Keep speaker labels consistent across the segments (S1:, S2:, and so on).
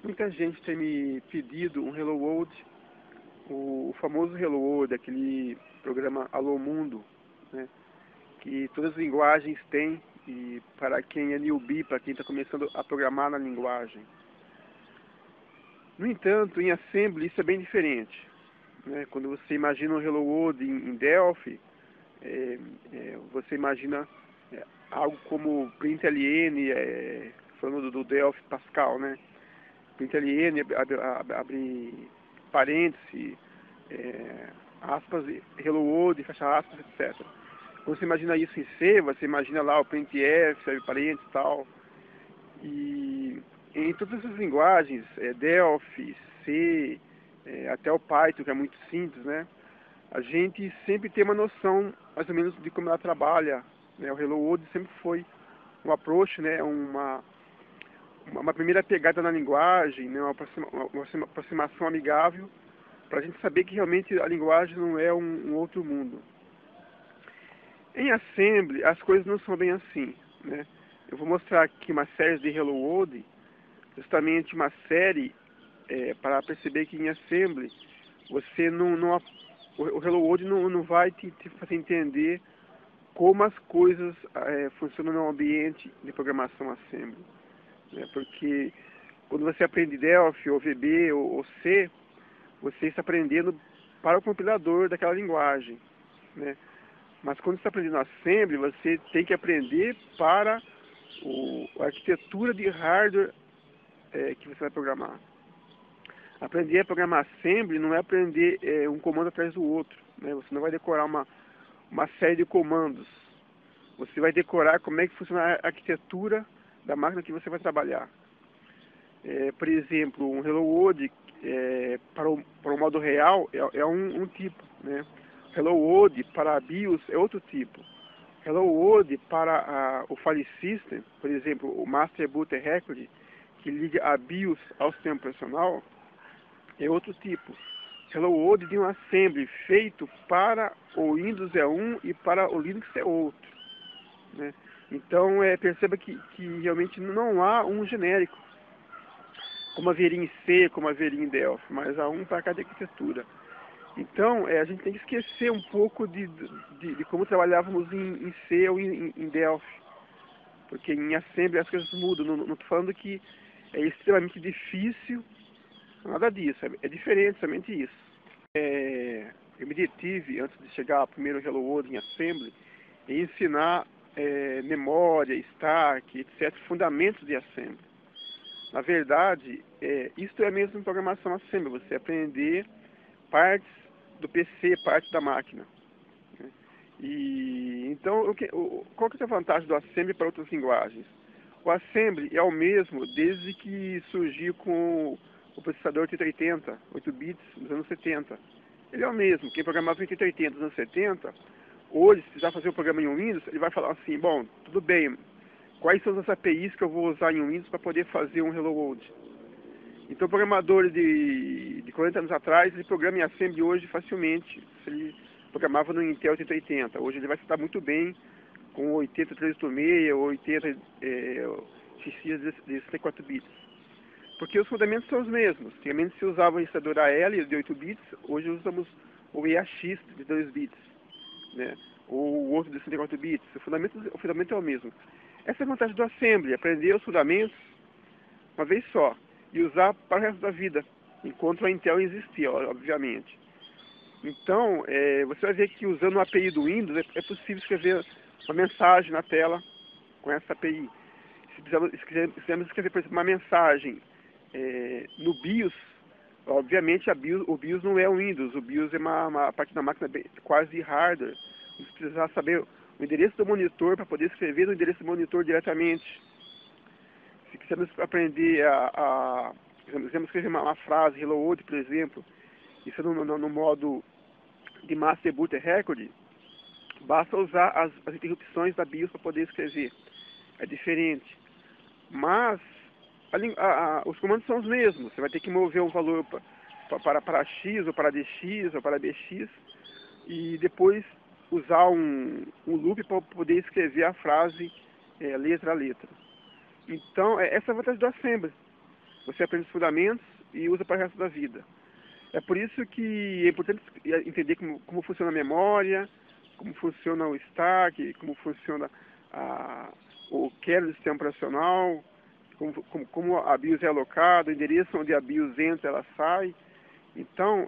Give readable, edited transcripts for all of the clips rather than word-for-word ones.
S1: Muita gente tem me pedido um Hello World, o famoso Hello World, aquele programa Alô Mundo, né, que todas as linguagens têm, e para quem é newbie, para quem está começando a programar na linguagem. No entanto, em Assembly isso é bem diferente, né? Quando você imagina um Hello World em Delphi, você imagina algo como println, falando do Delphi Pascal, né? Println abre parênteses, aspas, hello world, fecha aspas, etc. Quando você imagina isso em C, você imagina lá o printf, abre parênteses e tal. E em todas essas linguagens, Delphi, C, até o Python, que é muito simples, né? A gente sempre tem uma noção, mais ou menos, de como ela trabalha, né? O Hello World sempre foi um approach, né? Uma primeira pegada na linguagem, né? Uma aproximação amigável, para a gente saber que realmente a linguagem não é um outro mundo. Em Assembly, as coisas não são bem assim, né? Eu vou mostrar aqui uma série de Hello World, justamente uma série para perceber que em Assembly você o Hello World não vai te fazer entender como as coisas funcionam no ambiente de programação Assembly, né? Porque quando você aprende Delphi, ou VB, ou C, você está aprendendo para o compilador daquela linguagem, né? Mas quando você está aprendendo Assembly, você tem que aprender para a arquitetura de hardware que você vai programar. Aprender a programar Assembly não é aprender um comando atrás do outro, né? Você não vai decorar uma série de comandos. Você vai decorar como é que funciona a arquitetura da máquina que você vai trabalhar. Por exemplo, um Hello World para o modo real é um tipo, né? Hello World para a BIOS é outro tipo. Hello World para o File System, por exemplo, o Master Boot Record, que liga a BIOS ao sistema operacional, é outro tipo. Hello World de um assembly feito para o Windows é um e para o Linux é outro, né? Então, perceba que realmente não há um genérico, como haveria em C, como haveria em Delphi, mas há um para cada arquitetura. Então, a gente tem que esquecer um pouco de como trabalhávamos em C ou em Delphi, porque em Assembly as coisas mudam. Não estou falando que é extremamente difícil, nada disso, é diferente, somente isso. Eu me detive, antes de chegar ao primeiro Hello World em Assembly, em ensinar memória, stack, etc., fundamentos de Assembly. Na verdade, isso é mesmo programação Assembly, você aprender partes do PC, partes da máquina, né? E então, qual que é a vantagem do Assembly para outras linguagens? O Assembly é o mesmo desde que surgiu com o processador 8080, 8 bits, nos anos 70. Ele é o mesmo. Quem programava em 8080 nos anos 70, hoje, se precisar fazer um programa em Windows, ele vai falar assim, bom, tudo bem, quais são as APIs que eu vou usar em Windows para poder fazer um Hello World? Então, o programador de 40 anos atrás, ele programa em Assembly hoje facilmente, se ele programava no Intel 8080. Hoje ele vai estar muito bem com 8036 ou 80 XX de 64 bits. Porque os fundamentos são os mesmos. Antigamente se usava o registrador AL de 8 bits, hoje usamos o EAX de 2 bits, né? Ou o outro de 64 bits. O fundamento é o mesmo. Essa é a vantagem do Assembly, aprender os fundamentos uma vez só e usar para o resto da vida, enquanto a Intel existia, obviamente. Então, você vai ver que usando a API do Windows é possível escrever uma mensagem na tela com essa API. Se quisermos escrever, por exemplo, uma mensagem no BIOS, obviamente o BIOS não é o Windows, o BIOS é uma parte da máquina quase hardware. Você precisa saber o endereço do monitor para poder escrever no endereço do monitor diretamente. Se quisermos aprender quisermos escrever uma frase, hello world, por exemplo, isso no modo de Master Boot Record, basta usar as interrupções da BIOS para poder escrever. É diferente. Mas os comandos são os mesmos. Você vai ter que mover um valor para X, ou para DX, ou para BX, e depois usar um loop para poder escrever a frase letra a letra. Então, essa é a vantagem do Assembly. você aprende os fundamentos e usa para o resto da vida. É por isso que é importante entender como funciona a memória, como funciona o stack, como funciona o kernel do sistema operacional, como a BIOS é alocada, o endereço onde a BIOS entra, ela sai. Então,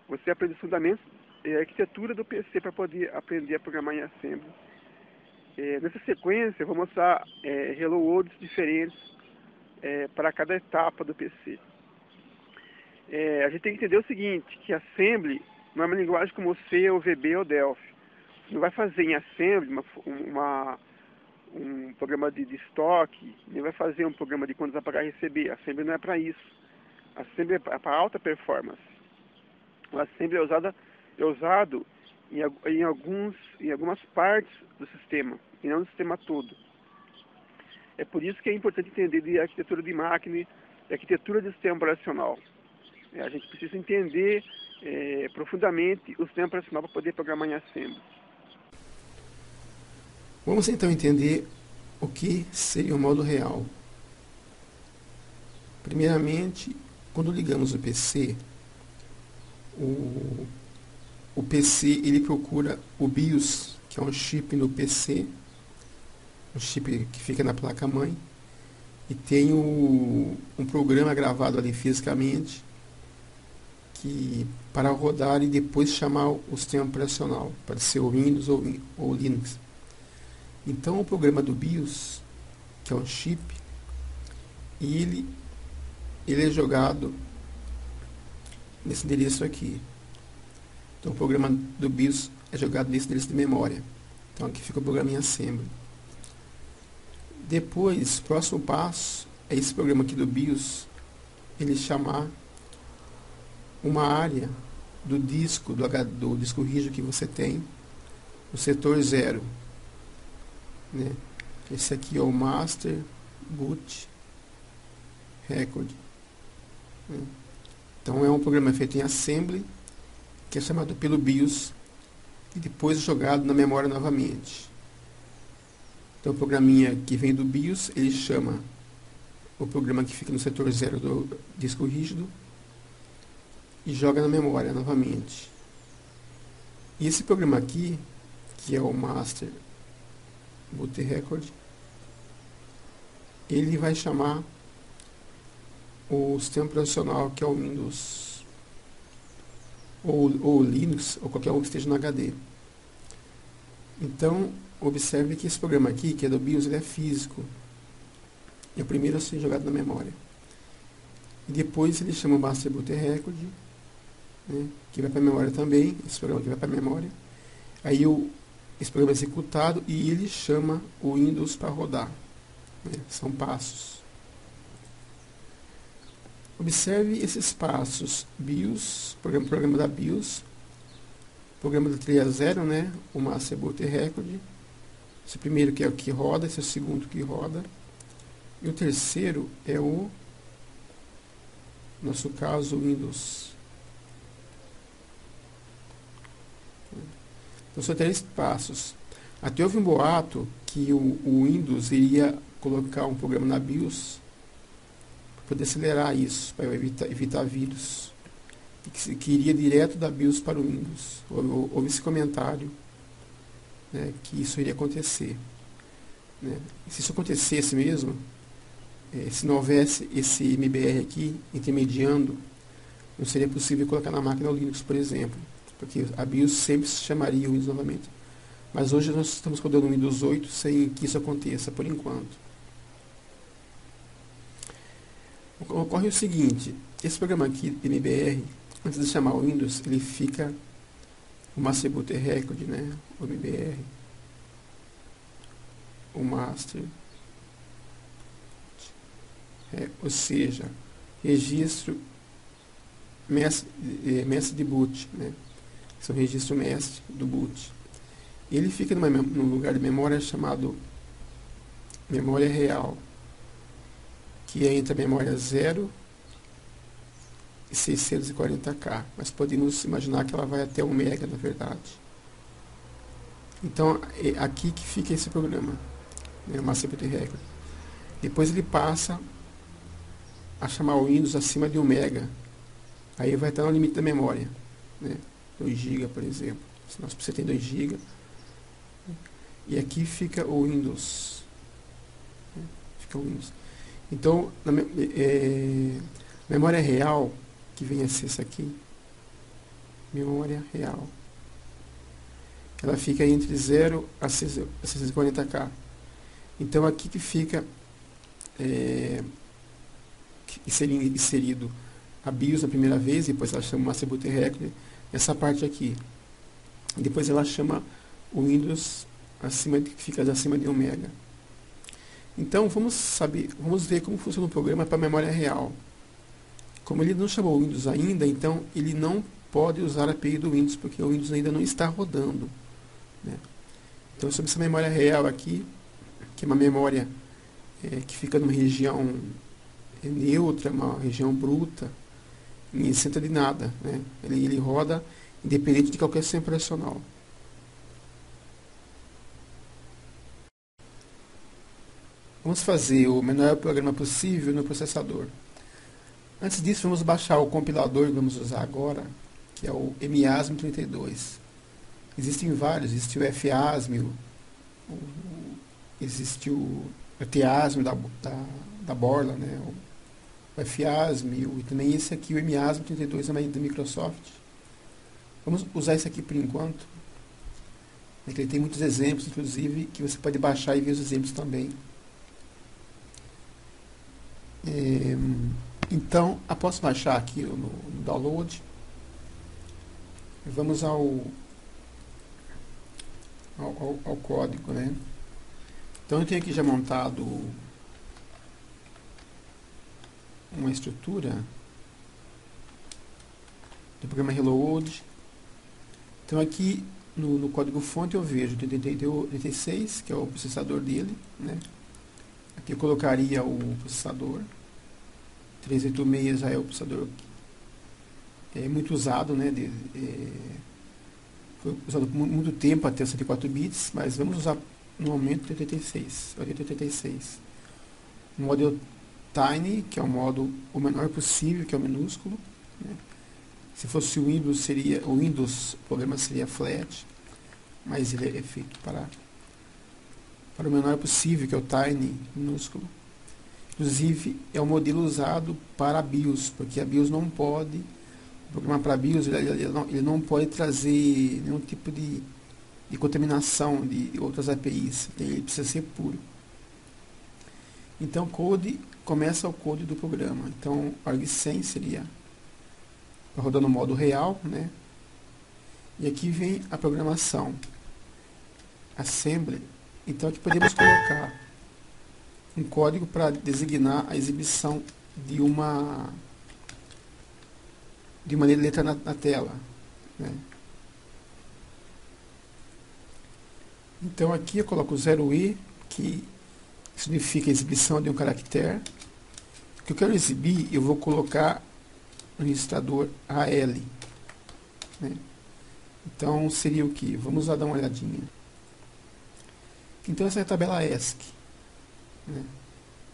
S1: você aprende os fundamentos e a arquitetura do PC para poder aprender a programar em Assembly. Nessa sequência, eu vou mostrar Hello Worlds diferentes para cada etapa do PC. A gente tem que entender o seguinte, que Assembly não é uma linguagem como C, ou VB ou Delphi. Você não vai fazer em Assembly um programa de estoque, nem vai fazer um programa de contas a pagar e receber. Assembly não é para isso. Assembly é para alta performance. O Assembly é usado em algumas partes do sistema, e não no sistema todo. É por isso que é importante entender de arquitetura de máquina e arquitetura de sistema operacional. A gente precisa entender profundamente o sistema operacional para poder programar em Assembly.
S2: Vamos então entender o que seria o modo real. Primeiramente, quando ligamos o PC, o PC ele procura o BIOS, que é um chip no PC, um chip que fica na placa-mãe, e tem um programa gravado ali fisicamente para rodar e depois chamar o sistema operacional, pode ser o Windows ou Linux. Então o programa do BIOS, que é um chip, ele é jogado nesse endereço aqui. Então o programa do BIOS é jogado nesse endereço de memória. Então aqui fica o programa em Assembly. Depois, o próximo passo é esse programa aqui do BIOS, ele chamar uma área do disco, do disco rígido que você tem, no setor 0. Né? Esse aqui é o Master Boot Record. Né? Então é um programa feito em Assembly, que é chamado pelo BIOS, e depois jogado na memória novamente. Então o programinha que vem do BIOS, ele chama o programa que fica no setor 0 do disco rígido e joga na memória novamente. E esse programa aqui, que é o Master Boot Record, ele vai chamar o sistema operacional, que é o Windows ou Linux, ou qualquer um que esteja no HD. Então, observe que esse programa aqui, que é do BIOS, ele é físico. É o primeiro a ser jogado na memória. E depois ele chama o Master Boot Record, né, que vai para a memória também. Esse programa aqui vai para a memória. Aí esse programa é executado e ele chama o Windows para rodar. Né, são passos. Observe esses passos. BIOS, programa da BIOS. Programa da trilha 0, né, o Master Boot Record. Esse primeiro que é o que roda, esse é o segundo que roda. E o terceiro é no nosso caso, o Windows. Então são 3 passos. Até houve um boato que o Windows iria colocar um programa na BIOS para poder acelerar isso, para evitar vírus. Que iria direto da BIOS para o Windows. Houve esse comentário, né, que isso iria acontecer. Né? Se isso acontecesse mesmo, se não houvesse esse MBR aqui intermediando, não seria possível colocar na máquina o Linux, por exemplo, porque a BIOS sempre chamaria o Windows novamente. Mas hoje nós estamos rodando o Windows 8 sem que isso aconteça, por enquanto. Ocorre o seguinte, esse programa aqui, MBR, antes de chamar o Windows, ele fica o Master Boot Record, né? O MBR, o Master, ou seja, registro mestre de boot, né? Esse é o registro mestre do boot. Ele fica num lugar de memória chamado memória real, que é entre a memória 0 e 640K, mas podemos imaginar que ela vai até 1 MB, na verdade. Então, é aqui que fica esse programa, né, o Master Boot Record. Depois ele passa a chamar o Windows acima de 1 MB. Aí vai estar no limite da memória, né? 2 GB, por exemplo. Se você tem 2 GB. E aqui fica o Windows. Fica o Windows. Então, memória real, que vem a ser essa aqui, memória real, ela fica entre 0 a 640K. Então, aqui que fica inserido a BIOS na primeira vez, depois ela chama o Master Boot Record, essa parte aqui. Depois ela chama o Windows que fica acima de 1 MB. Então vamos ver como funciona o programa para a memória real. Como ele não chamou o Windows ainda, então ele não pode usar a API do Windows, porque o Windows ainda não está rodando, né? Então sobre essa memória real aqui, que é uma memória que fica numa região neutra, uma região bruta, e isenta de nada, né? Ele roda independente de qualquer sistema operacional. Vamos fazer o menor programa possível no processador. Antes disso, vamos baixar o compilador que vamos usar agora, que é o MASM32. Existem vários, existe o FASM, existe o TASM da Borla, né? O FASM e também esse aqui, o MASM32 da Microsoft. Vamos usar esse aqui por enquanto. Ele tem muitos exemplos, inclusive, que você pode baixar e ver os exemplos também. Então, após baixar aqui no download, vamos ao código, né? Então eu tenho aqui já montado uma estrutura do programa Hello World. Então aqui no código fonte eu vejo o 86, que é o processador dele, né? Aqui eu colocaria o processador 386, já é o processador muito usado, né? Foi usado por muito tempo até 104 bits, mas vamos usar no momento 86. O modo Tiny, que é o modo o menor possível, que é o minúsculo, né? Se fosse o Windows, o programa seria flat, mas ele é feito para o menor possível, que é o Tiny, minúsculo. Inclusive, é o modelo usado para a BIOS, porque a BIOS não pode, o programa para a BIOS, ele não pode trazer nenhum tipo de contaminação de outras APIs, ele precisa ser puro. Então, começa o code do programa. Então, arg100 seria rodando no modo real, né? E aqui vem a programação assembly. Então aqui podemos colocar um código para designar a exibição de uma letra na tela, né? Então aqui eu coloco 0E, que significa a exibição de um caractere. O que eu quero exibir, eu vou colocar no registrador AL, né? Então seria o que? Vamos lá dar uma olhadinha. Então essa é a tabela ESC, né?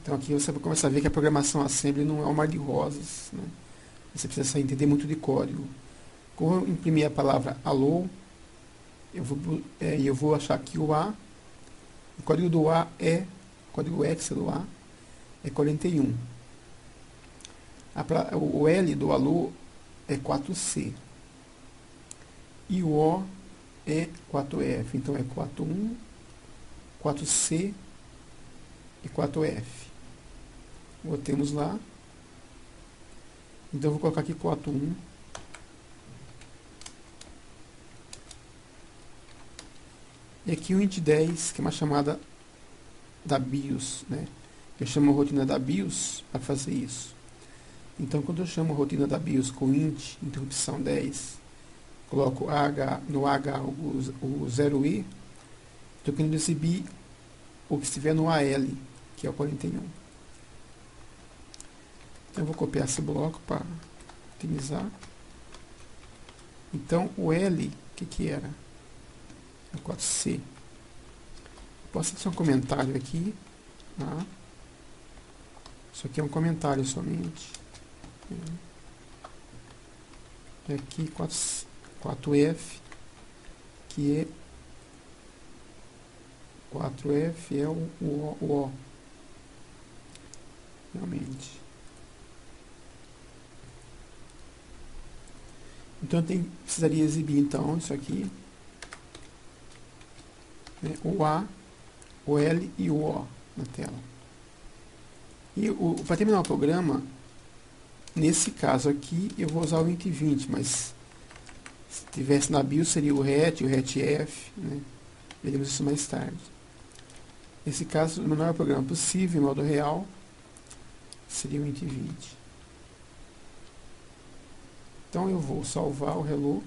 S2: Então aqui você vai começar a ver que a programação assembly não é um mar de rosas, né? Você precisa entender muito de código. Como eu imprimir a palavra alô, eu vou achar aqui o A. O código do A o código hexa do A é 41. O L do alô é 4C. E o O é 4F. Então é 41, 4C e 4F. Botemos lá. Então eu vou colocar aqui 41. E aqui o int 10, que é uma chamada da BIOS, né? Eu chamo a rotina da BIOS para fazer isso. Então, quando eu chamo a rotina da BIOS com int, interrupção 10, coloco no H o 0i, estou querendo exibir o que estiver no AL, que é o 41. Então, eu vou copiar esse bloco para otimizar. Então, o L, o que era? É o 4C. Posso fazer um comentário aqui. Tá? Isso aqui é um comentário somente. E aqui 4F, que é 4F é o O. Realmente. Então precisaria exibir então isso aqui, né, o A, o L e o O na tela. E para terminar o programa, nesse caso aqui eu vou usar o int20, mas se tivesse na BIOS seria o RET, o RETF, né? Veremos isso mais tarde. Nesse caso, o menor programa possível, em modo real, seria o int20. Então eu vou salvar o hello.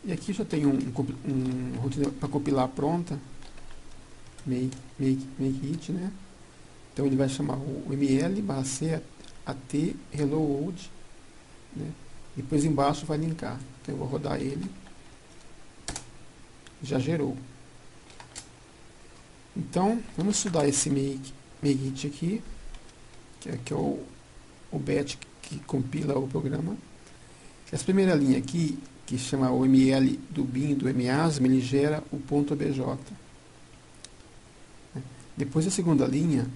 S2: E aqui já tem uma rotina para compilar pronta. Make it, né? Então ele vai chamar o ml/c at hello world, né? Depois embaixo vai linkar. Então eu vou rodar ele. Já gerou. Então vamos estudar esse make it aqui, que é o batch que compila o programa. Essa primeira linha aqui, que chama o ml do bin do MASM, ele gera o .obj. Depois a segunda linha,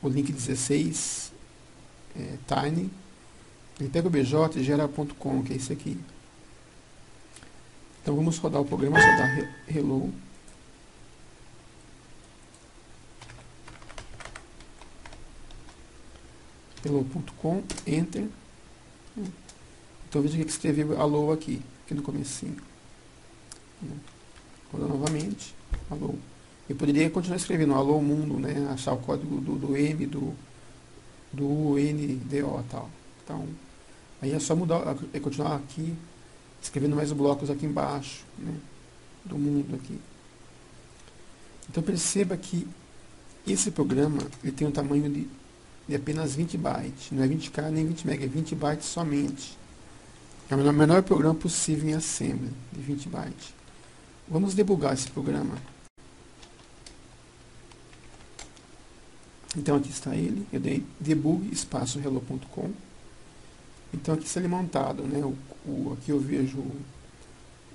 S2: o link 16, tiny, ele pega o obj e gera .com, que é isso aqui. Então vamos rodar o programa, só dar hello. hello.com, enter. Então veja que escreveu hello aqui no comecinho. Vou dar novamente, hello. Eu poderia continuar escrevendo hello mundo, né? Achar o código do M, do NDO e tal. Então, aí é só mudar, continuar aqui, escrevendo mais blocos aqui embaixo, né? Do mundo aqui. Então perceba que esse programa ele tem um tamanho de apenas 20 bytes, não é 20K nem 20 MB, é 20 bytes somente. É o menor programa possível em Assembly, de 20 bytes. Vamos debugar esse programa. Então aqui está ele, eu dei debug espaço hello.com. Então aqui está ele montado, né? Aqui eu vejo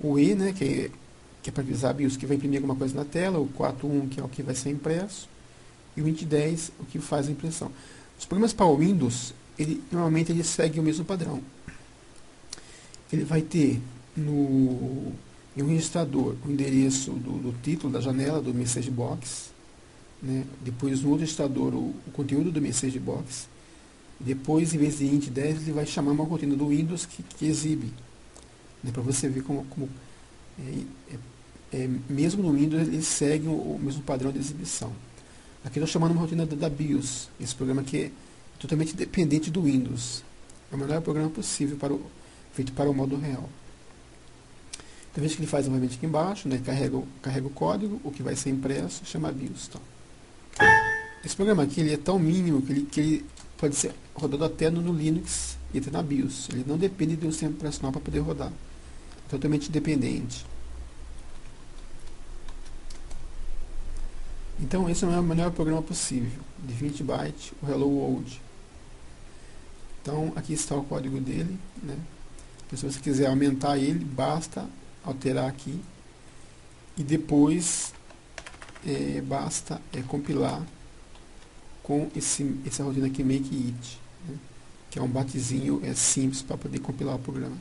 S2: o E, né? Que é para avisar a BIOS que vai imprimir alguma coisa na tela, o 4.1 que é o que vai ser impresso, e o int10 o que faz a impressão. Os programas para o Windows, normalmente ele segue o mesmo padrão. Ele vai ter em um registrador o endereço do título da janela do message box, né? Depois no outro registrador o conteúdo do message box. Depois, em vez de int10, ele vai chamar uma rotina do Windows que exibe, né? Para você ver como mesmo no Windows ele segue o mesmo padrão de exibição. Aqui eu estou chamando uma rotina da BIOS, esse programa que é totalmente dependente do Windows. É o melhor programa possível feito para o modo real. Então veja que ele faz novamente aqui embaixo, né? Carrega o código, o que vai ser impresso, chama BIOS. Tá? Esse programa aqui ele é tão mínimo que ele pode ser rodado até no Linux e até na BIOS. Ele não depende de um sistema operacional para poder rodar. Totalmente independente. Então esse é o melhor programa possível, de 20 bytes, o Hello World. Então aqui está o código dele, né? Então, se você quiser aumentar ele, basta alterar aqui e depois basta compilar com essa rotina aqui make it, né? Que é um batezinho simples para poder compilar o programa.